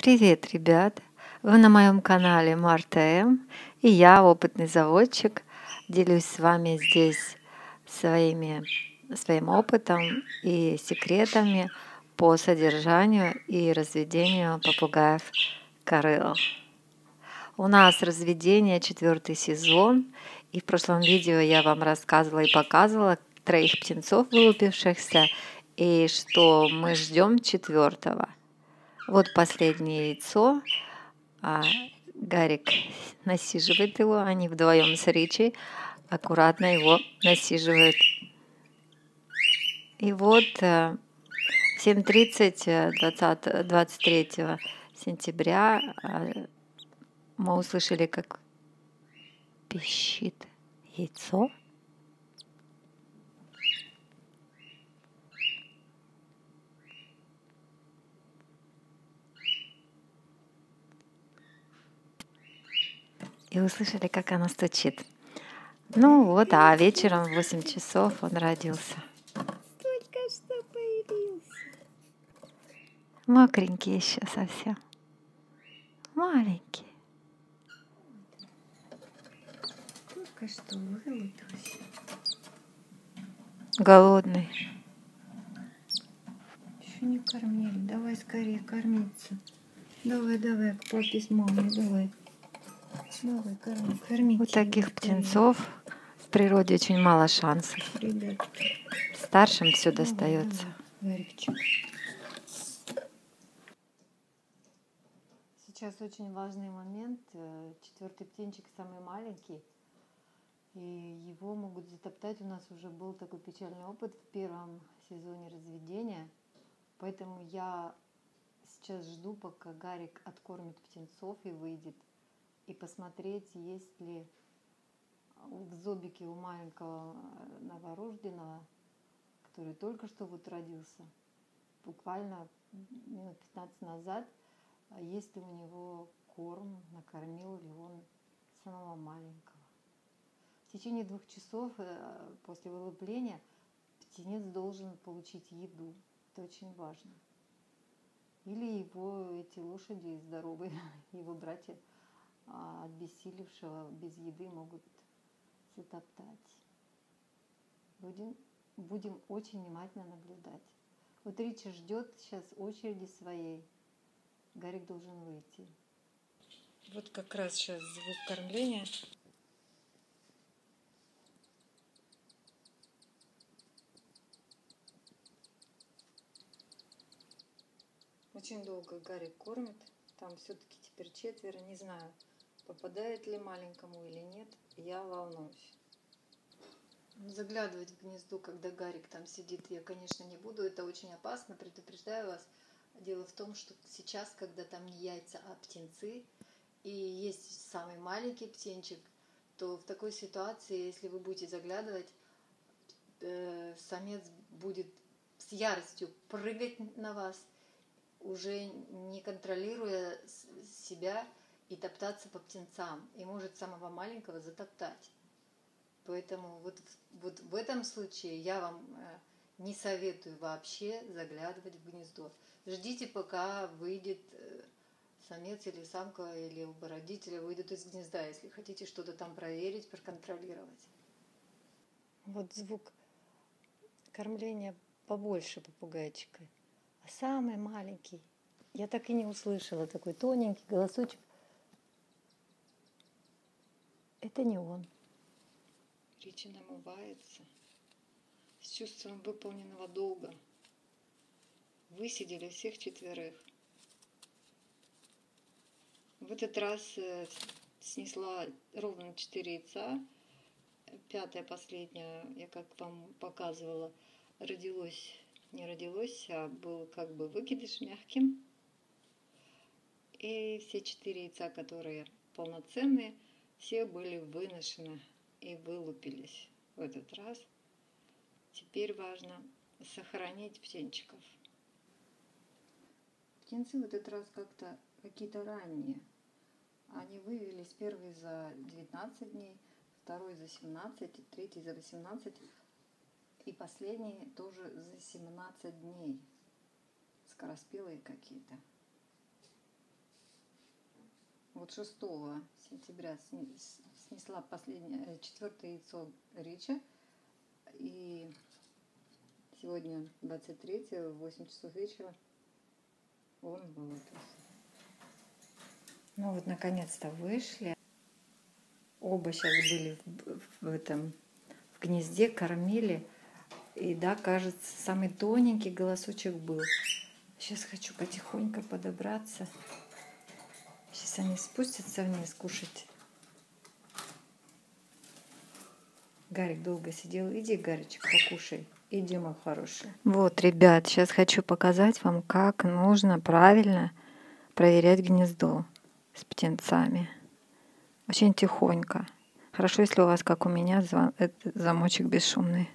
Привет, ребят! Вы на моем канале Марта М. И я, опытный заводчик, делюсь с вами здесь своим опытом и секретами по содержанию и разведению попугаев-корыл. У нас разведение 4-й сезон, и в прошлом видео я вам рассказывала и показывала 3 птенцов вылупившихся, и что мы ждем 4-го. Вот последнее яйцо. Гарик насиживает его, они вдвоем с Ричи аккуратно его насиживают. И вот в 7:30 23 сентября мы услышали, как пищит яйцо. И услышали, как оно стучит. Ну вот, а вечером в 8 часов он родился. Только что появился. Мокренький еще совсем. Маленький. Только что вылупился. Голодный. Еще не кормили. Давай скорее кормиться. Давай, к папе с мамой, давай. Давай, кормите. У таких птенцов в природе очень мало шансов. Ребятки. Старшим все достается. Гарикчик. Сейчас очень важный момент. 4-й птенчик самый маленький. И его могут затоптать. У нас уже был такой печальный опыт в первом сезоне разведения. Поэтому я сейчас жду, пока Гарик откормит птенцов и выйдет. И посмотреть, есть ли в зобике у маленького новорожденного, который только что вот родился, буквально минут 15 назад, есть ли у него корм, накормил ли он самого маленького. В течение 2 часов после вылупления птенец должен получить еду. Это очень важно. Или его эти лошади здоровые, его братья, обессилевшего без еды могут затоптать. Будем очень внимательно наблюдать. Вот Ричи ждет сейчас очереди своей. Гарик должен выйти. Вот как раз сейчас звук кормления. Очень долго Гарик кормит. Там все-таки теперь 4, не знаю, попадает ли маленькому или нет, я волнуюсь. Заглядывать в гнездо, когда Гарик там сидит, я, конечно, не буду, это очень опасно, предупреждаю вас. Дело в том, что сейчас, когда там не яйца, а птенцы, и есть самый маленький птенчик, то в такой ситуации, если вы будете заглядывать, самец будет с яростью прыгать на вас, уже не контролируя себя, и топтаться по птенцам, и может самого маленького затоптать. Поэтому вот в этом случае я вам не советую вообще заглядывать в гнездо. Ждите, пока выйдет самец или самка, или оба родителя выйдут из гнезда, если хотите что-то там проверить, проконтролировать. Вот звук кормления побольше попугайчика. А самый маленький, я так и не услышала, такой тоненький голосочек. Это не он. Ричи намывается с чувством выполненного долга. Высидели всех 4. В этот раз снесла ровно 4 яйца. 5-е, последнее, я как вам показывала, не родилось, а был как бы выкидыш мягким. И все 4 яйца, которые полноценные, все были выношены и вылупились в этот раз. Теперь важно сохранить птенчиков. Птенцы в этот раз как-то какие-то ранние. Они вывелись, первый за 19 дней, второй за 17, третий за 18 и последний тоже за 17 дней. Скороспелые какие-то. вот 6 сентября снесла последнее, 4-е яйцо Рича. И сегодня 23-го, в 8 часов вечера он вылупился. Ну вот, наконец-то вышли. Оба сейчас были в гнезде, кормили. И да, кажется, самый тоненький голосочек был. Сейчас хочу потихоньку подобраться. Сейчас они спустятся вниз кушать. Гарик долго сидел. Иди, Гаричек, покушай. Иди, мой хороший. Вот, ребят, сейчас хочу показать вам, как нужно правильно проверять гнездо с птенцами. Очень тихонько. Хорошо, если у вас, как у меня, замочек бесшумный.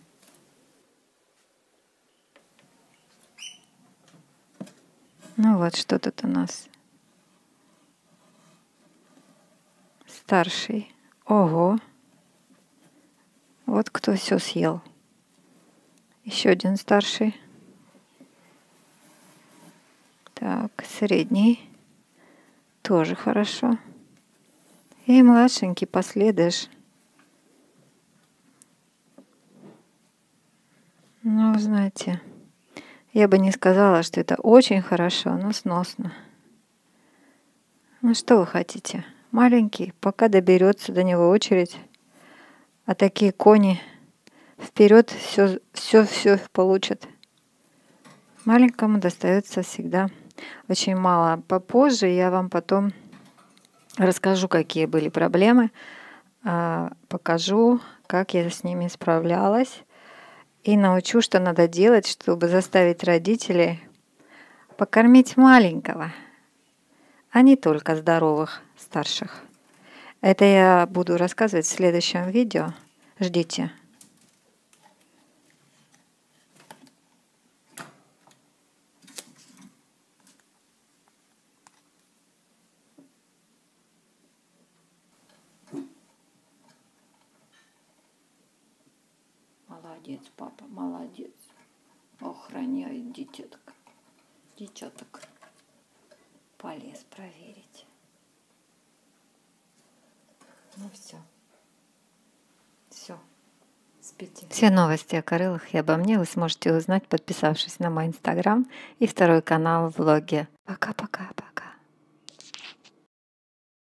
Ну вот, что тут у нас. Старший. Ого. Вот кто все съел. Еще один старший. Так, средний. Тоже хорошо. И младшенький последуешь. Ну, знаете, я бы не сказала, что это очень хорошо, но сносно. Ну, что вы хотите? Маленький, пока доберется до него очередь. А такие кони вперед все получат. Маленькому достается всегда очень мало. Попозже я вам потом расскажу, какие были проблемы. Покажу, как я с ними справлялась. И научу, что надо делать, чтобы заставить родителей покормить маленького, а не только здоровых старших. Это я буду рассказывать в следующем видео. Ждите. Молодец, папа, молодец. Охраняет дитяток. Дитяток. Полез проверить. Ну все. Все. Спите. Все новости о корылах и обо мне вы сможете узнать, подписавшись на мой инстаграм и второй канал в влоге. Пока-пока.